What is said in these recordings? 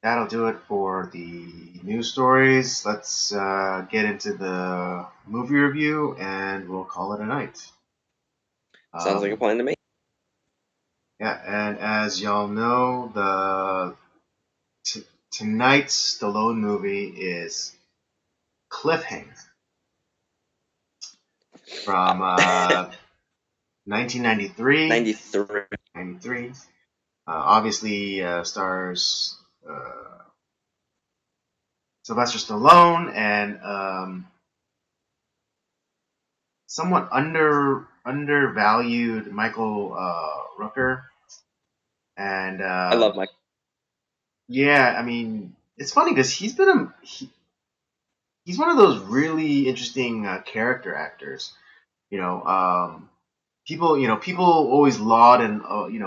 That'll do it for the news stories. Let's get into the movie review, and we'll call it a night. Sounds like a plan to me. Yeah, and as y'all know, tonight's Stallone movie is Cliffhanger from 1993. 93. Obviously stars Sylvester Stallone and somewhat undervalued Michael Rooker. And I love Mike. yeah, I mean, it's funny because he's one of those really interesting character actors. People always laud and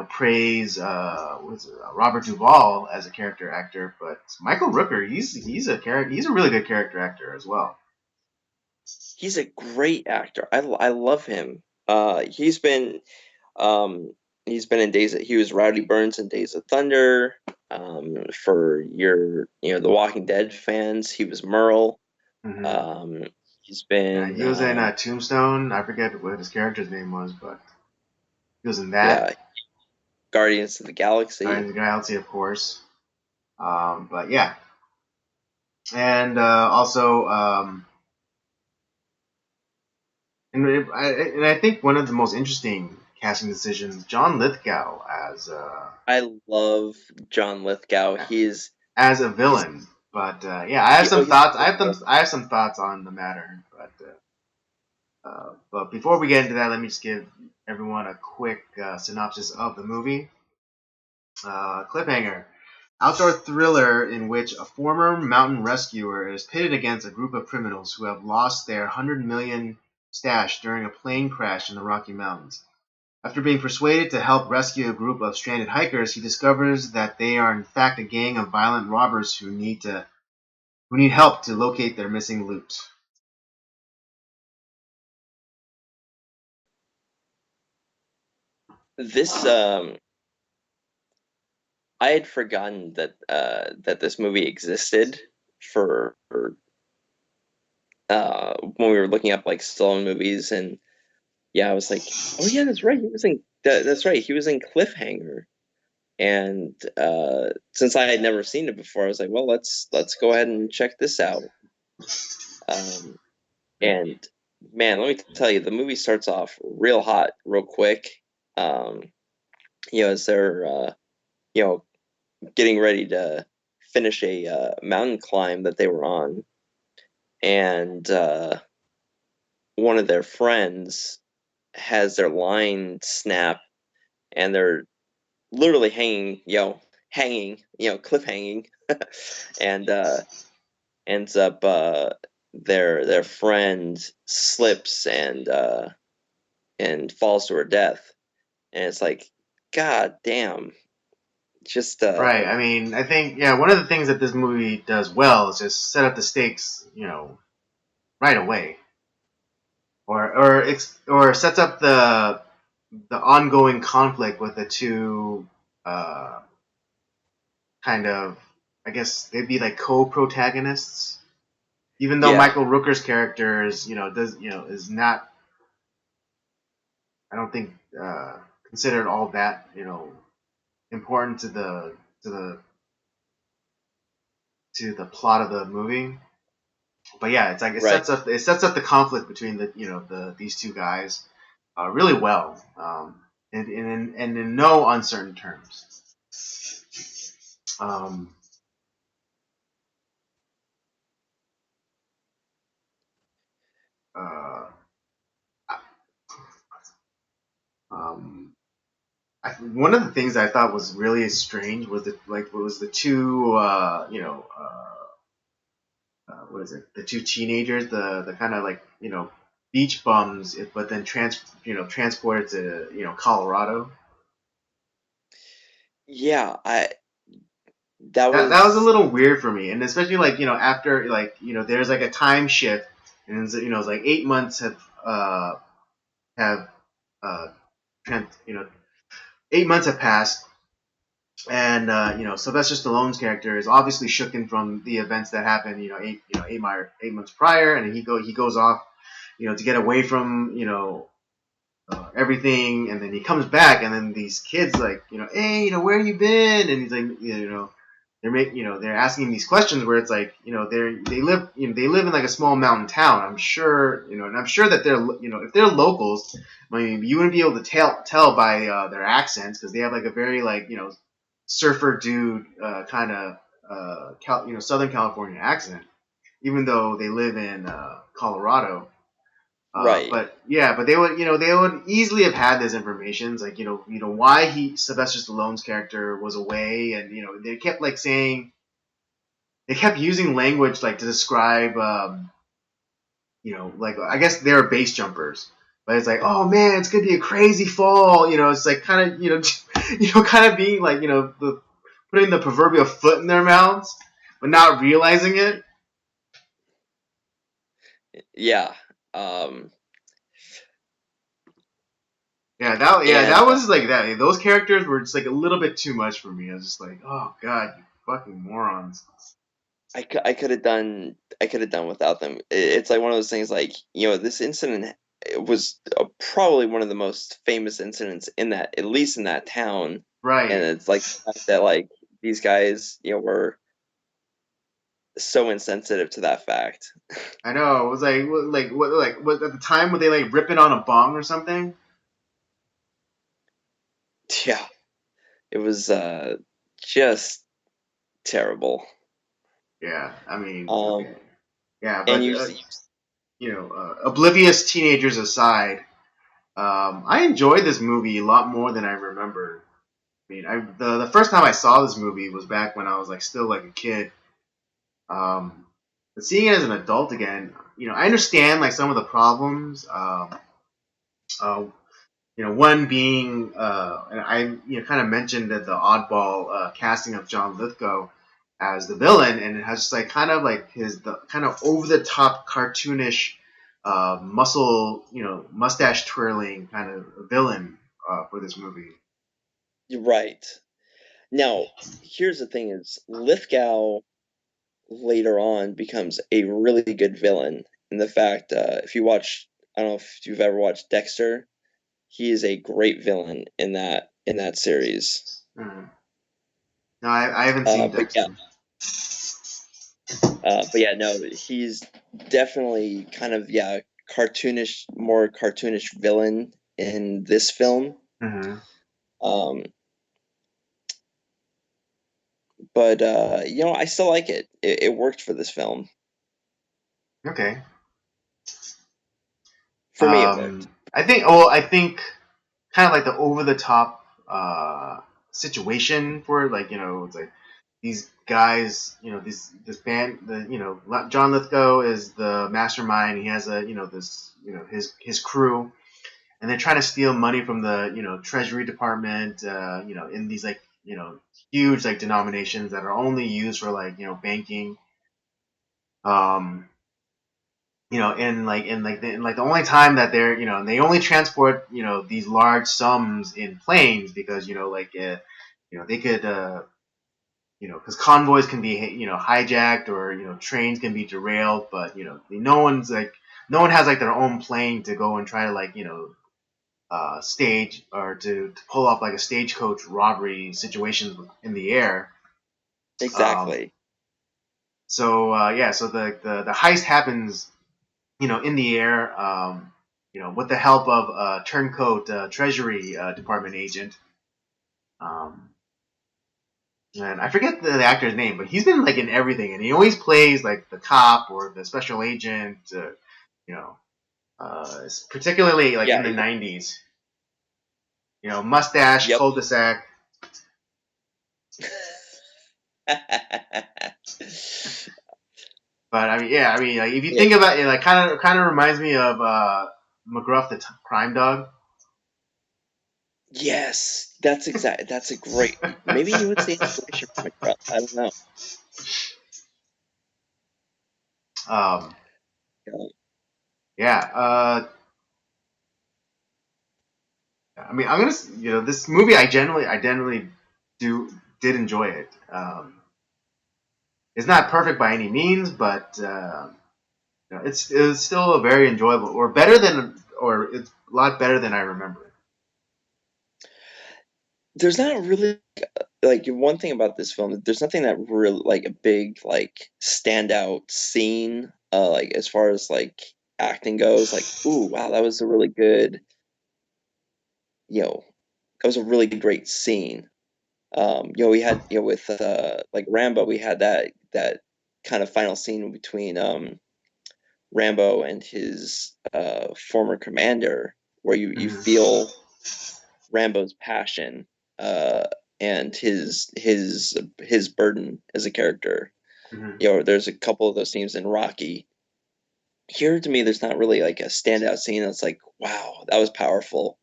praise Robert Duvall as a character actor, but Michael Rooker, he's a really good character actor as well. He's a great actor. I love him. He's been in Days. He was Rowdy Burns in Days of Thunder. For the Walking Dead fans, he was Merle. Mm-hmm. He's been. He was in Tombstone. I forget what his character's name was, but he was in that. Yeah, Guardians of the Galaxy. Guardians of the Galaxy, of course. But yeah, and also, and I think one of the most interesting casting decisions, John Lithgow as I love John Lithgow. He's as a villain. But yeah, I have some thoughts. I have some thoughts on the matter. But before we get into that, let me just give everyone a quick synopsis of the movie. Cliffhanger. Outdoor thriller in which a former mountain rescuer is pitted against a group of criminals who have lost their $100 million stash during a plane crash in the Rocky Mountains. After being persuaded to help rescue a group of stranded hikers, he discovers that they are in fact a gang of violent robbers who need help to locate their missing loot. This I had forgotten that this movie existed for when we were looking up like Stallone movies, and yeah, I was like, oh yeah, that's right. That's right. He was in Cliffhanger, and since I had never seen it before, I was like, well, let's go ahead and check this out. And man, let me tell you, the movie starts off real hot, real quick. As they're getting ready to finish a mountain climb that they were on, and one of their friends has their line snap, and they're literally cliffhanging, and ends up their friend slips and falls to her death, and it's like, god damn. Just Right. I mean, I think one of the things that this movie does well is just set up the stakes, right away, or sets up the ongoing conflict with the two kind of, I guess they'd be like co-protagonists. Even though Michael Rooker's character is is not, I don't think considered all that important to the plot of the movie. But yeah, it's like it sets up the conflict between these two guys really well, and in no uncertain terms. Um, uh, one of the things I thought was really strange was the two what is it, the two teenagers, the kind of like beach bums, but then transported to Colorado. Yeah, that was a little weird for me, and especially after there's like a time shift, and it's like 8 months have you know, 8 months have passed, and Sylvester Stallone's character is obviously shooken from the events that happened, 8 months prior, and he goes off, to get away from everything, and then he comes back, and then these kids like, hey, where you been? And he's like, they're asking him these questions where it's like, they live in like a small mountain town. I'm sure, and I'm sure that they're, if they're locals, I mean, you wouldn't be able to tell by their accents, because they have like a very like, surfer dude kind of Southern California accent, even though they live in Colorado. Right. But they would easily have had this information, like why Sylvester Stallone's character was away, and they kept like saying, they kept using language like to describe, like, I guess they were base jumpers, but it's like, oh man, it's gonna be a crazy fall, it's like kind of kind of being like putting the proverbial foot in their mouths, but not realizing it. Yeah. Um, That and was like that. Those characters were just like a little bit too much for me. I was just like, oh god, you fucking morons. I could have done without them. It's like one of those things like, this incident, it was probably one of the most famous incidents in that, at least in that town. And Right. it's like the fact that like these guys, were so insensitive to that fact. I know. It was what at the time, were they like ripping on a bong or something? Yeah. It was just terrible. Yeah. I mean, okay. Um, Yeah, and but you, oblivious teenagers aside, I enjoyed this movie a lot more than I remember. I mean, the first time I saw this movie was back when I was like still like a kid. But seeing it as an adult again, I understand like some of the problems. Uh, one being, and I kind of mentioned that the oddball casting of John Lithgow as the villain, and it has just like kind of like the kind of over the top cartoonish, muscle, mustache twirling kind of villain for this movie. you're right. Now, here's the thing: is Lithgow later on becomes a really good villain. In the fact, if you watch, I don't know if you've ever watched Dexter, he is a great villain in that series. Mm. No, I haven't seen But yeah, Dexter. no, he's definitely kind of cartoonish, more cartoonish villain in this film. Mm-hmm. Um, but I still like it. It worked for this film. Okay. For me, it worked. I think kind of like the over the top situation for it, like it's like these guys, this band, John Lithgow is the mastermind. He has this his crew, and they're trying to steal money from the Treasury Department, in these like huge like denominations that are only used for like banking. Um, and the only time that they're and they only transport these large sums in planes, because they could because convoys can be hijacked, or trains can be derailed, but no one has like their own plane to go and try to like stage, or to pull off like a stagecoach robbery situations in the air. Um, Exactly. so the heist happens in the air, with the help of a turncoat Treasury Department agent. Um, and I forget the actor's name, but he's been like in everything, and he always plays like the cop or the special agent. You know, particularly like Yeah. in the '90s. Mustache, Yep. cul-de-sac. But I mean, yeah, I mean, like if you Yeah. think about it, like kind of reminds me of McGruff the crime dog. Yes, that's exact. That's a great. Maybe he was the inspiration for McGruff. I don't know. um, Yeah. yeah, I mean, I'm gonna this movie. I generally did enjoy it. It's not perfect by any means, but it's still a very enjoyable, or better than, or it's a lot better than I remember. There's not really like one thing about this film. There's nothing that really like a big like standout scene. Like as far as like acting goes, like ooh wow, that was a really good. You know, that was a really great scene. We had with like Rambo, we had that kind of final scene between Rambo and his former commander, where you Mm-hmm. feel Rambo's passion uh, and his burden as a character. Mm-hmm. There's a couple of those scenes in Rocky. Here to me, there's not really like a standout scene that's like, wow, that was powerful.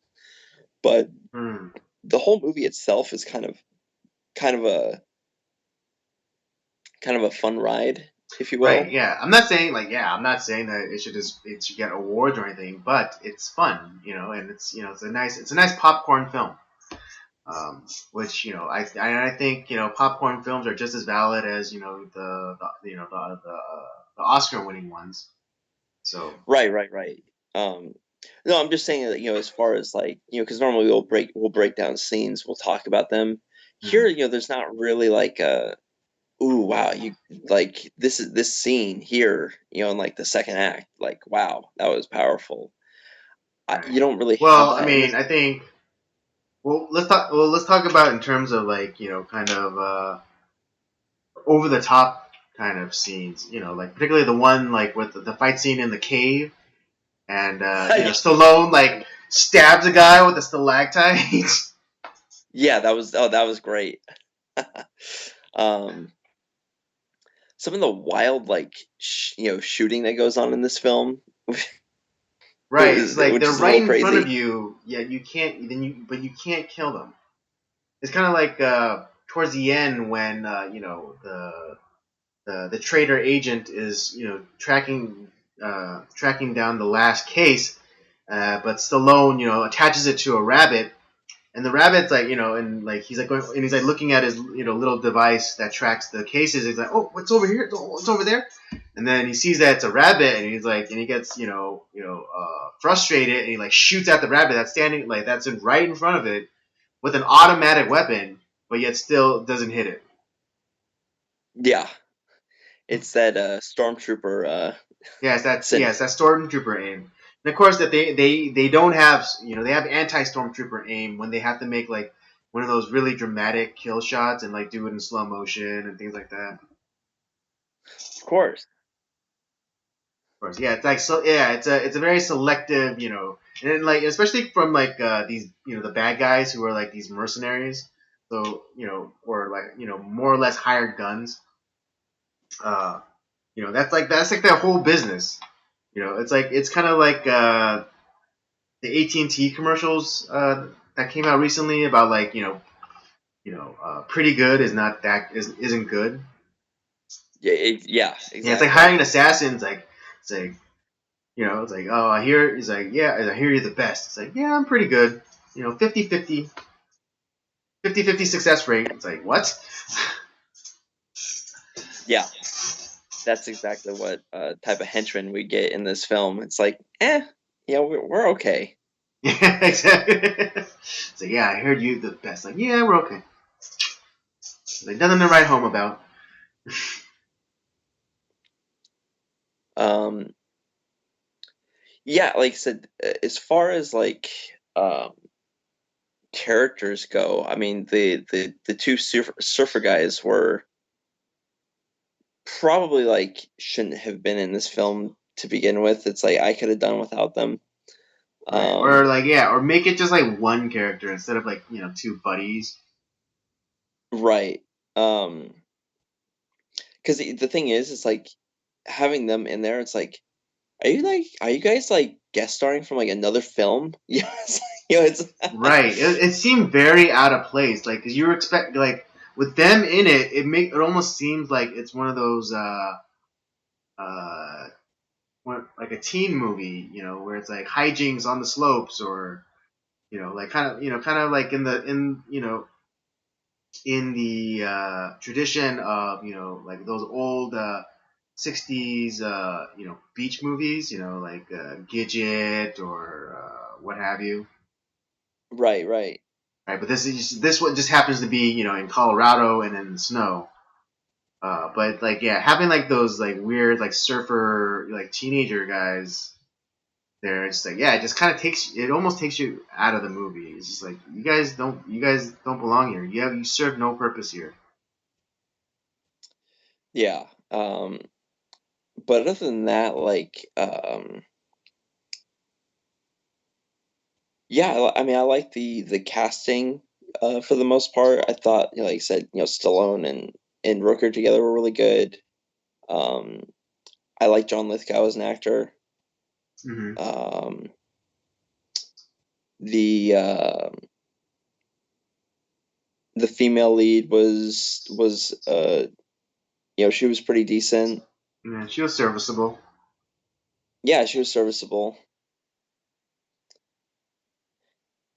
But Mm. the whole movie itself is kind of a kind of a fun ride, if you Right. will. Yeah. I'm not saying that it should get awards or anything, but it's fun, and it's a nice popcorn film. Which I think popcorn films are just as valid as the Oscar winning ones. So. Right, right, right. Um, no, I'm just saying that, as far as like, because normally we'll break down scenes, we'll talk about them. Here, Mhm. there's not really like a, ooh, wow, you like this scene here, in like the second act, like, wow, that was powerful. Right. You don't really have Well, I that in mean, this. I think. Well, let's talk about in terms of like kind of over the top kind of scenes. Like particularly the one like with the fight scene in the cave, and Stallone like stabs a guy with a stalactite. Yeah, that was great. Um, some of the wild like shooting that goes on in this film, Right. It's like which they're is a right little in front of crazy. you. Yeah, you can't. But you can't kill them. It's kind of like towards the end when the traitor agent is tracking down the last case, but Stallone attaches it to a rabbit, and the rabbit's like and like he's like going and he's like looking at his little device that tracks the cases. He's like, oh, what's over here? What's over there? And then he sees that it's a rabbit, and he's like, and he gets frustrated, and he like shoots at the rabbit that's standing like that's right in front of it with an automatic weapon, but yet still doesn't hit it. Yeah, it's that stormtrooper Yes, syndrome. that's stormtrooper aim. And of course that they don't have they have anti stormtrooper aim when they have to make like one of those really dramatic kill shots and like do it in slow motion and things like that. Of course. Of course, yeah, it's like so yeah, it's a very selective and then, like especially from like these the bad guys who are like these mercenaries, so or like more or less hired guns. Uh, that's like their whole business. It's kind of like the AT&T commercials that came out recently about like pretty good is not that isn't good. Yeah, yeah, Yeah, it's like exactly. hiring assassins. Like it's like it's like oh I hear he's like yeah I hear you're the best. It's like yeah I'm pretty good. 50-50 success rate. It's like what? Yeah, that's exactly what type of henchman we get in this film. It's like, we're okay. Yeah, exactly. It's like yeah I heard you the best. Like yeah we're okay. It's like nothing to write home about. Um, yeah, like I said, as far as like um, characters go, I mean, the two surfer guys were probably like shouldn't have been in this film to begin with. It's like I could have done without them. Right. Or Um, like yeah, or make it just like one character instead of like two buddies. right. Because the thing is, it's like having them in there. It's like, are you guys like guest starring from like another film? Yes, it's Right. It seemed very out of place. Like 'cause you were expect like with them in it, it almost seems like it's one of those uh like a teen movie, where it's like hijinks on the slopes or like kind of like in the tradition of like those old 60s beach movies, like Gidget or what have you. Right, right. Right, but this one just happens to be in Colorado and in the snow. But like yeah, having like those like weird like surfer like teenager guys there, it's like yeah, it just kind of almost takes you out of the movie. It's just like you guys don't belong here. You serve no purpose here. Yeah. But other than that, like, yeah, I mean, I like the casting for the most part. I thought, like I said, Stallone and Rooker together were really good. Um, I like John Lithgow as an actor. Mm-hmm. Um, the the female lead was she was pretty decent. Yeah, she was serviceable. Yeah, she was serviceable.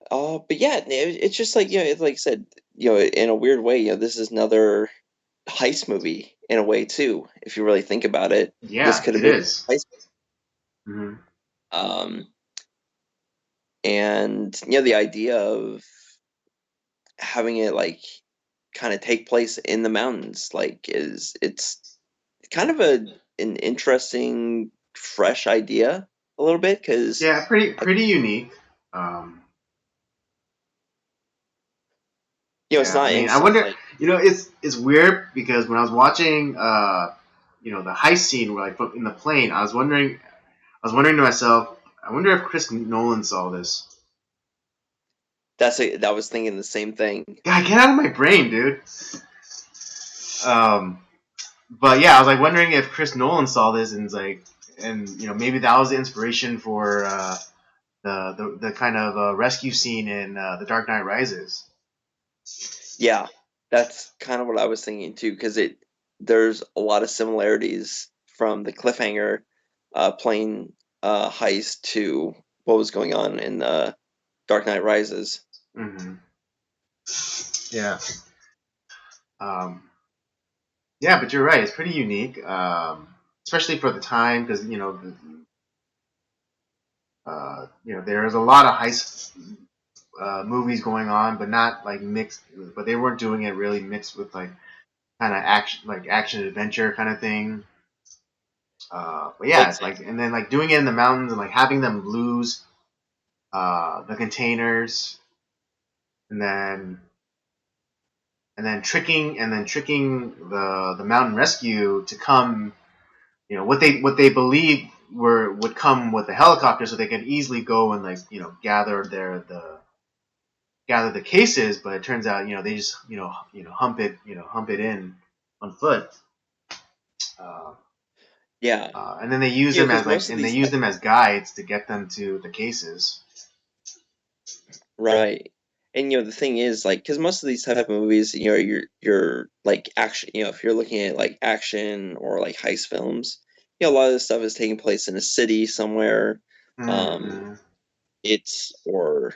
But yeah, it's just like it's like I said, in a weird way, this is another heist movie in a way too. If you really think about it, this Yeah, could have it been is. a heist. Mm-hmm. Um, and the idea of having it like kind of take place in the mountains, like it's kind of an interesting, fresh idea a little bit because Yeah, pretty unique. Um, it's yeah, I not mean, I instant wonder. like It's weird because when I was watching, the heist scene where like in the plane, I was wondering to myself, I wonder if Chris Nolan saw this. that was thinking the same thing. God, get out of my brain, dude. Um, but yeah, I was like wondering if Chris Nolan saw this and maybe that was the inspiration for the kind of rescue scene in The Dark Knight Rises. Yeah, that's kind of what I was thinking too, because there's a lot of similarities from the Cliffhanger plane heist to what was going on in Dark Knight Rises. Mm-hmm. Yeah. Um, yeah, but you're right. It's pretty unique, especially for the time, because there's a lot of heist movies going on, but not like mixed. But they weren't doing it really mixed with like kind of action adventure kind of thing. But yeah, it's like, Exactly. and then like doing it in the mountains and like having them lose the containers, and then tricking the mountain rescue to come. What they believe would come with the helicopter, so they could easily go and like gather the cases. But it turns out they just hump it in on foot. Uh, Yeah, and then they use them because as most of these guides to get them to the cases. right, and the thing is like because most of these type of movies, you're like action, if you're looking at like action or like heist films, a lot of this stuff is taking place in a city somewhere. Um, Mm-hmm. it's or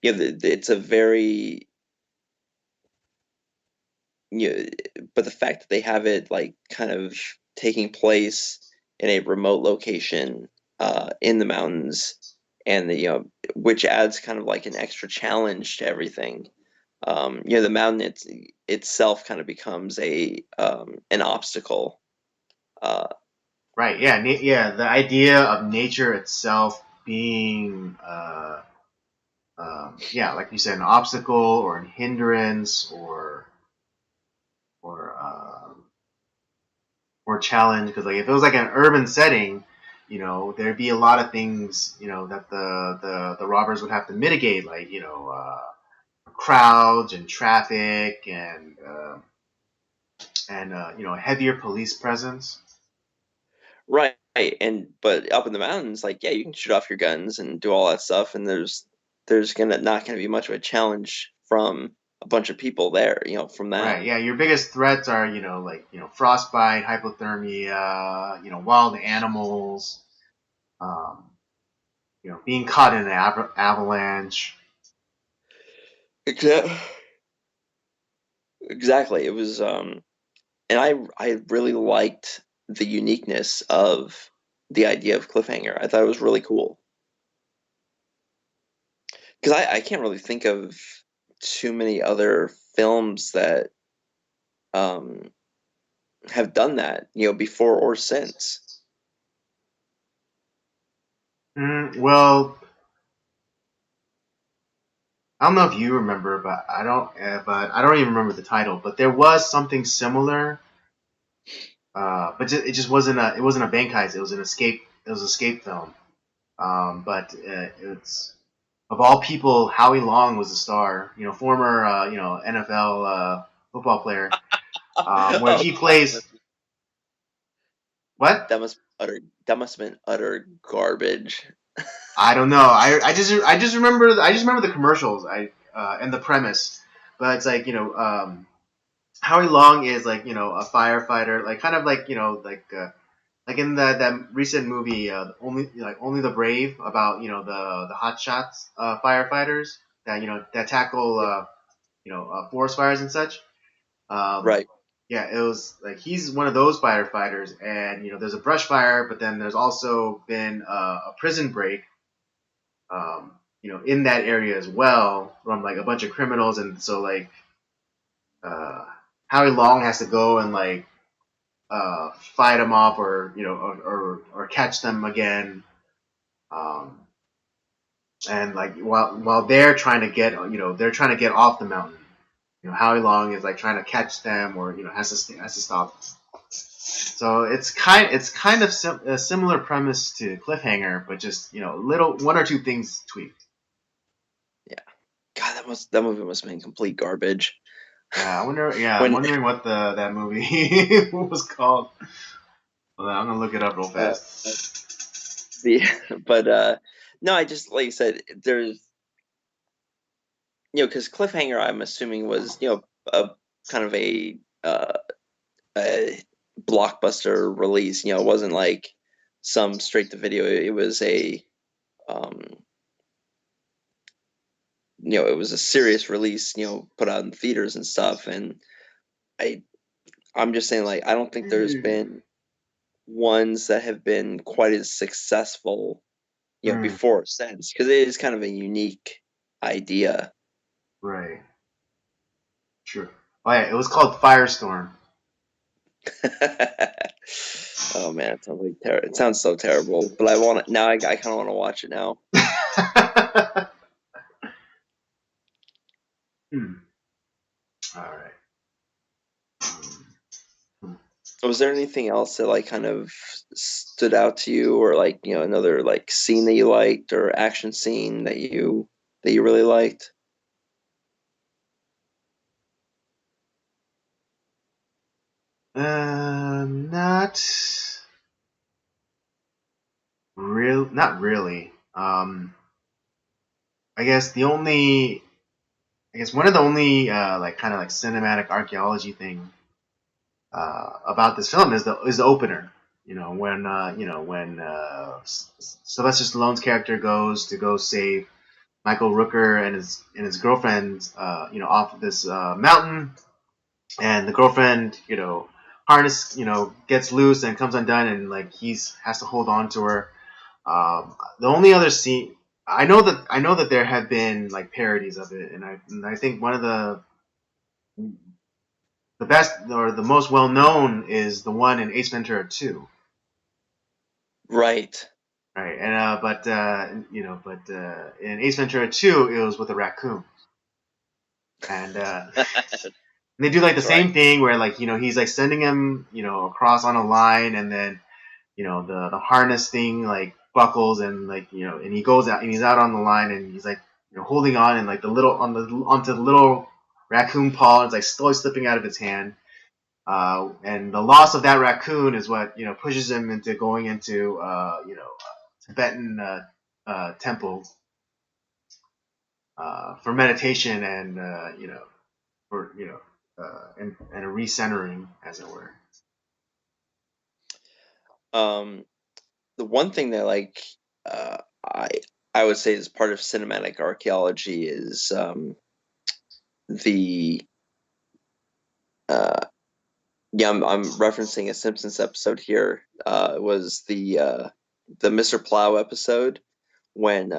it's a very you know, but the fact that they have it like kind of taking place in a remote location in the mountains and which adds kind of like an extra challenge to everything. The mountain itself kind of becomes an obstacle. uh, Right. Yeah. Yeah. The idea of nature itself being, yeah, like you said, an obstacle or a hindrance or or challenge. Because like if it was like an urban setting, there'd be a lot of things that the robbers would have to mitigate, like crowds and traffic and a heavier police presence. right, and but up in the mountains, like yeah, you can shoot off your guns and do all that stuff, and there's gonna not gonna be much of a challenge from a bunch of people there, from that. Right. Yeah. Your biggest threats are, like, frostbite, hypothermia, wild animals, um, being caught in an avalanche. Exactly. Exactly. It was and I really liked the uniqueness of the idea of Cliffhanger. I thought it was really cool. Because I can't really think of too many other films that um have done that, before or since. Well, I don't know if you remember, but I don't even remember the title. But there was something similar, but it just wasn't a. It wasn't a bank heist. It was an escape. It was an escape film. But it's of all people, Howie Long was the star. Former NFL football player. Where Oh he God, plays what? that must have been utter garbage. I don't know. I just remember the commercials. And the premise, but it's like Howie Long is like a firefighter, like kind of like like in that recent movie, only the brave, about the hot shots firefighters that tackle forest fires and such. Um, Right. yeah, it was like he's one of those firefighters, and there's a brush fire, but then there's also been a prison break, in that area as well, from like a bunch of criminals, and so like uh, Howie Long has to go and like fight them off, or or catch them again. Um, and like while they're trying to get off the mountain, Howie Long is like trying to catch them, or has to stop them. So it's kind of a similar premise to Cliffhanger, but just little one or two things tweaked. Yeah. God, that movie must have been complete garbage. Yeah, I wonder. Yeah, I'm When wondering what that movie was called. Hold on, I'm gonna look it up real uh, fast. the but no, I just like you said, there's because Cliffhanger, I'm assuming, was a kind of uh, a blockbuster release. It wasn't like some straight to video. It was um, it was a serious release. Put out in theaters and stuff. And I I'm just saying, like, I don't think there's Hmm. been ones that have been quite as successful, Hmm. before or since, because it is kind of a unique idea. Right. True. Oh yeah, it was called Firestorm. Oh man, it sounds like it sounds so terrible. But I want it now. I kind of want to watch it now. Hmm. All right. Hmm. Was there anything else that like kind of stood out to you, or like another like scene that you liked, or action scene that you really liked? Not not really. I guess the only, I guess one of the only like kind of like cinematic archaeology thing about this film is the opener. When Sylvester Stallone's character goes to go save Michael Rooker and his girlfriend, off of this mountain, and the girlfriend, harness, gets loose and comes undone, and like he's has to hold on to her. The only other scene, I know that there have been like parodies of it, and I think one of the best, or the most well known, is the one in Ace Ventura 2. Right. Right, and but in Ace Ventura 2, it was with a raccoon, and they do like the That's right. same thing where like he's like sending him across on a line, and then the harness thing like buckles, and like and he goes out, and he's out on the line, and he's like holding on, and like the little onto the little raccoon paw, and it's like slowly slipping out of its hand. And the loss of that raccoon is what pushes him into going into Tibetan temple for meditation, and for and a recentering, as it were. Um, the one thing that like uh, I I would say is part of cinematic archaeology is the uh, yeah, I'm referencing a Simpsons episode here. It was the Mr. Plow episode when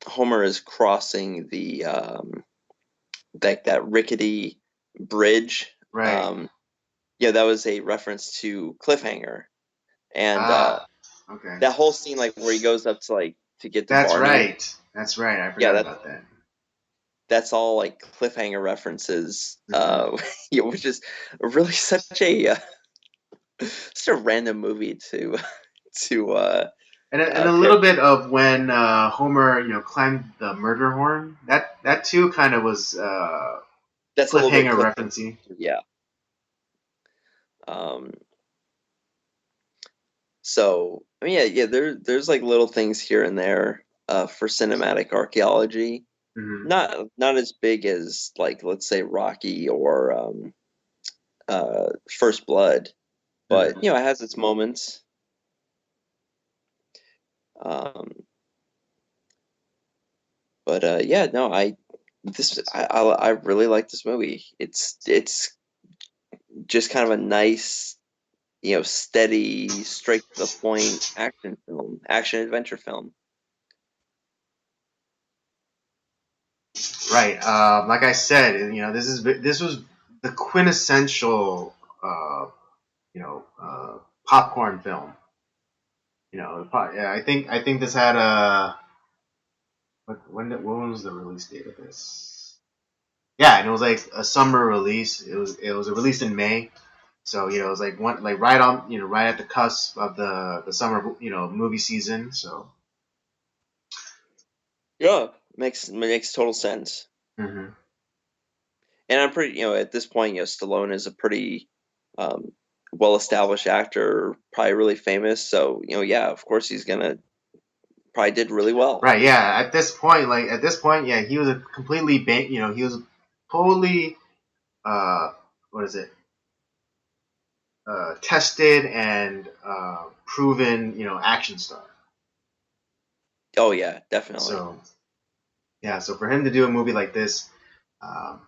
Homer is crossing the that rickety bridge. Right. Um, yeah, that was a reference to Cliffhanger, and Ah. Okay. that whole scene, like where he goes up to to get to That's Barney. right. That's right. I Yeah, forgot about that. that's all like Cliffhanger references. Hmm. Yeah, which is really such a random movie to to And a pair. little bit of when Homer, climbed the murder horn. That too kind of was That's a little bit cliffhanger Cliffhanger. referencing. Yeah. Um, so I mean, yeah. There's like little things here and there for cinematic archaeology. Hmm. Not as big as like let's say Rocky or First Blood, but Hmm. you know it has its moments. Um, but yeah, no, I really like this movie. It's just kind of a nice, steady, straight to the point action film, action adventure film. Right. Like I said, this was the quintessential, popcorn film. Yeah, I think this had a when was the release date of this? Yeah, and it was like a summer release. It was released in May, so it was like right on right at the cusp of the summer movie season. So. Yeah, makes total sense. Hmm. And I'm pretty, at this point, Stallone is a pretty um, well-established actor, probably really famous. So, yeah, of course he's gonna probably did really well. Right. Yeah. At this point, yeah, he was a completely he was totally uh what is it tested and proven action star. Oh yeah, definitely. So yeah, so for him to do a movie like this, um,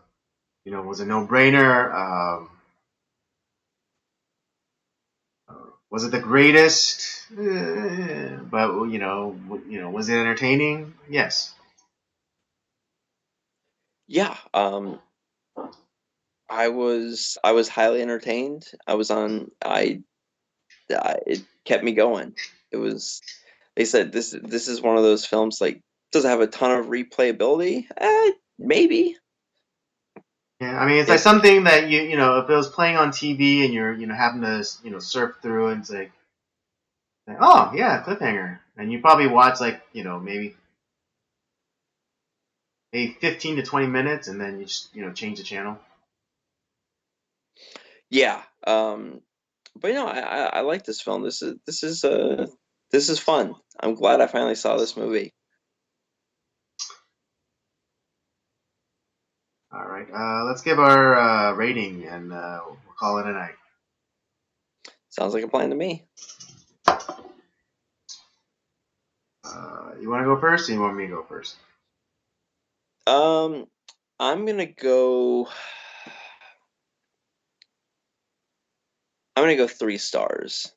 was a no-brainer. Was it the greatest? But was it entertaining? Yes. Yeah, I was highly entertained. It kept me going. It was They said this is one of those films like does it have a ton of replayability? Maybe. Yeah, I mean, it's like If something that if it was playing on TV and you're having to surf through, and it's like, oh yeah, cliffhanger, and you probably watch like maybe 15 to 20 minutes, and then you just change the channel. Yeah, but I like this film. This is fun. I'm glad I finally saw this movie. All right, let's give our rating, and we'll call it a night. Sounds like a plan to me. You want to go first, or you want me to go first? Um, I'm gonna go. I'm gonna go 3 stars.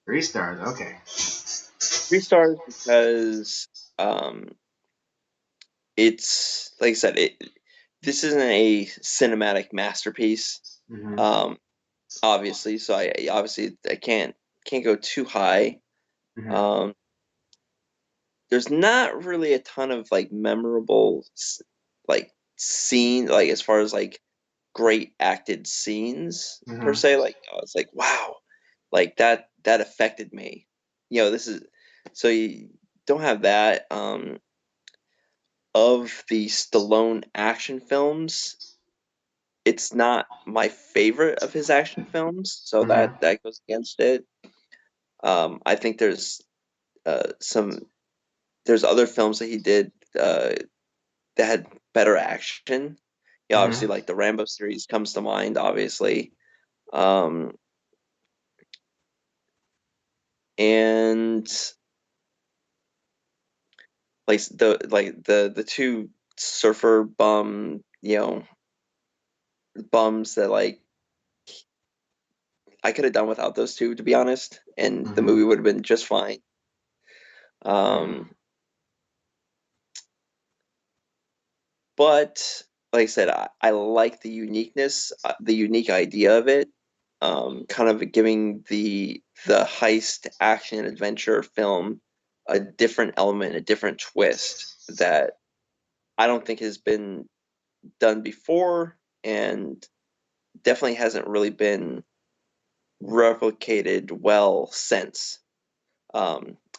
3 stars. Okay. 3 stars because um, it's like I said, this isn't a cinematic masterpiece. Hmm. Um, obviously, so I can't go too high. Hmm. Um, there's not really a ton of like memorable like scene like as far as like great acted scenes per Hmm. se. Like I was like, wow, like that affected me. This is so you don't have that. Of the Stallone action films, it's not my favorite of his action films, so Hmm. that goes against it. I think there's other films that he did that had better action. Obviously, Hmm. like the Rambo series comes to mind, obviously. Um, and like the two surfer bum, bums that like I could have done without those two, to be honest, and the Mm-hmm. movie would have been just fine. Yeah. Um, but like I said, I like the uniqueness, the unique idea of it, kind of giving the heist action adventure film a different element, a different twist that I don't think has been done before, and definitely hasn't really been replicated well since.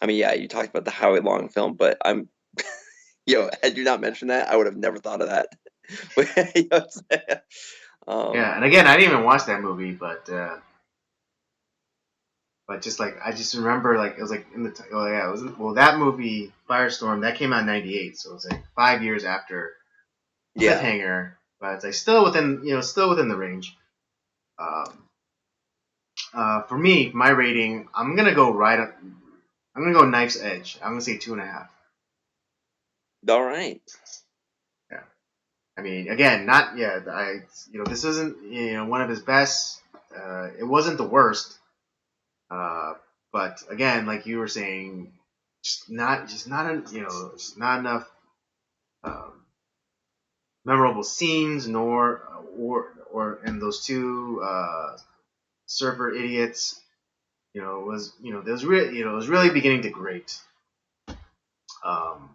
I mean, yeah, you talked about the Howie Long film, but had you not mentioned that, I would have never thought of that. You know what I'm saying? Yeah, and again, I didn't even watch that movie, but just like I just remember, like it was like in the oh yeah, it was well that movie Firestorm that came out in '98, so it was like 5 years after Yeah. Cliffhanger, but it's like still within still within the range. Um, for me, my rating, I'm gonna go right up. I'm gonna go knife's edge. I'm gonna say 2.5. All right. Yeah. I mean, again, not yeah. This isn't one of his best. It wasn't the worst. Uh, but again, like you were saying, just not just not enough um, memorable scenes, nor or and those two surfer idiots. Was it was really it was really beginning to grate. Um,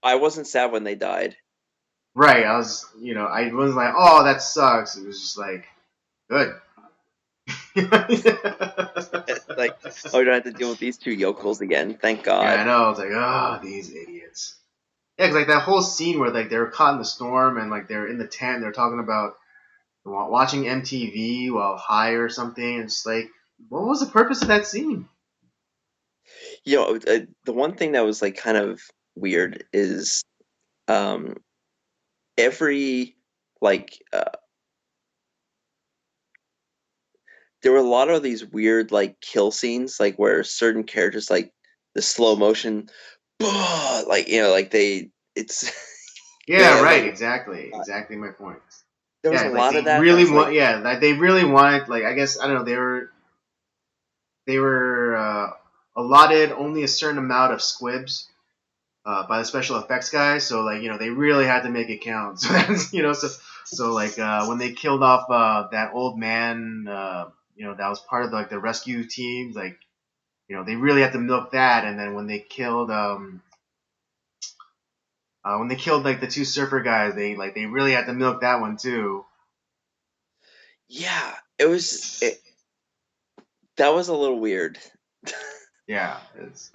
I wasn't sad when they died. right, I wasn't like, oh, that sucks. It was just like, good. Like, oh, we don't have to deal with these two yokels again. Thank Yeah, I God. know. It's like, oh, these idiots. Yeah, 'cause like that whole scene where like they were caught in the storm and like they're in the tent, they're talking about watching MTV while high or something. It's like, what was the purpose of that scene? The one thing that was like kind of weird is um, every like there were a lot of these weird like kill scenes, like where certain characters like the slow motion, like like they it's they Yeah, have right. like Exactly my point. there was a Yeah, like lot of they that. And I really was want. like, Yeah, like they really wanted. Like I guess I don't know. They were allotted only a certain amount of squibs by the special effects guys. So like they really had to make it count. So that's, so like when they killed off that old man, that was part of like the rescue team. Like they really had to milk that. And then when they killed like the two surfer guys, they really had to milk that one too. yeah, that was a little weird. Yeah, it's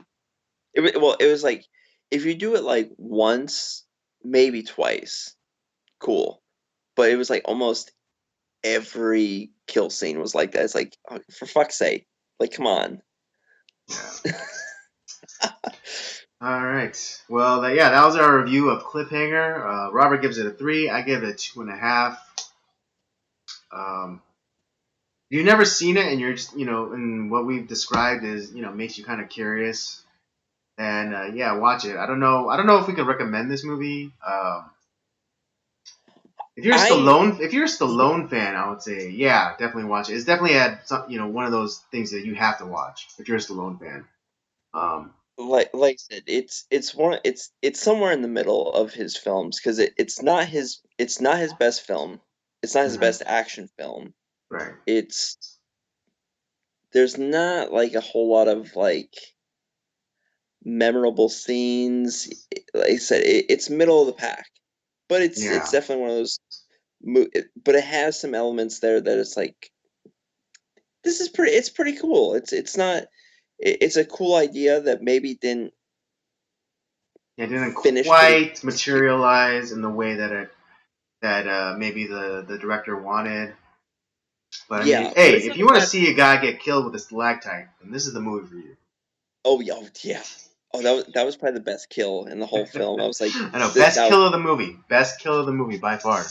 It was like if you do it like once, maybe twice, cool. But it was like almost every kill scene was like that. It's like, oh, for fuck's sake, like come on. yeah. All right. Well, yeah, that was our review of Cliffhanger. Robert gives it a 3. I give it a 2.5. Um, if you've never seen it and you're just, and what we've described is, makes you kind of curious, and yeah, watch it. I don't know. I don't know if we could recommend this movie. I If you're a Stallone fan, I would say, yeah, definitely watch it. It's definitely one of those things that you have to watch if you're a Stallone fan. Um, like I said, it's somewhere in the middle of his films because it's not his best film. It's not his mhm, best action film. right. It's there's not like a whole lot of like memorable scenes. Like I said, it's middle of the pack, but it's Yeah. definitely one of those. But it has some elements there that it's like this is pretty. It's pretty cool. It's not. It's a cool idea that maybe didn't It didn't finish getting quite executed. materialize in the way that maybe the director wanted. But I mean, Yeah, but hey, it's if not you a want to bad. see a guy get killed with a stalactite, then this is the movie for you. Oh yeah, oh, yeah. Oh, that was probably the best kill in the whole film. I was like, I know, that best was kill of the movie, best kill of the movie by far.